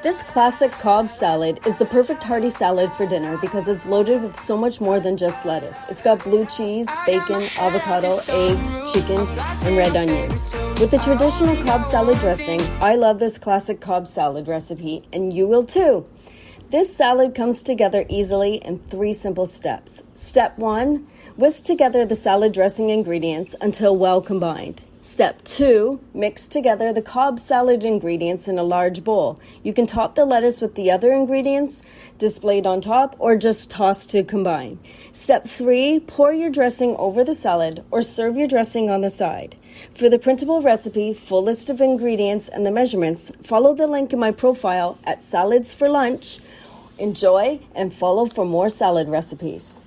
This classic Cobb salad is the perfect hearty salad for dinner because it's loaded with so much more than just lettuce. It's got blue cheese, bacon, avocado, eggs, chicken, and red onions. With the traditional Cobb salad dressing, I love this classic Cobb salad recipe, and you will too. This salad comes together easily in 3 simple steps. Step 1, whisk together the salad dressing ingredients until well combined. Step 2, mix together the Cobb salad ingredients in a large bowl. You can top the lettuce with the other ingredients displayed on top or just toss to combine. Step 3, pour your dressing over the salad or serve your dressing on the side. For the printable recipe, full list of ingredients and the measurements, follow the link in my profile at Salads for Lunch. Enjoy and follow for more salad recipes.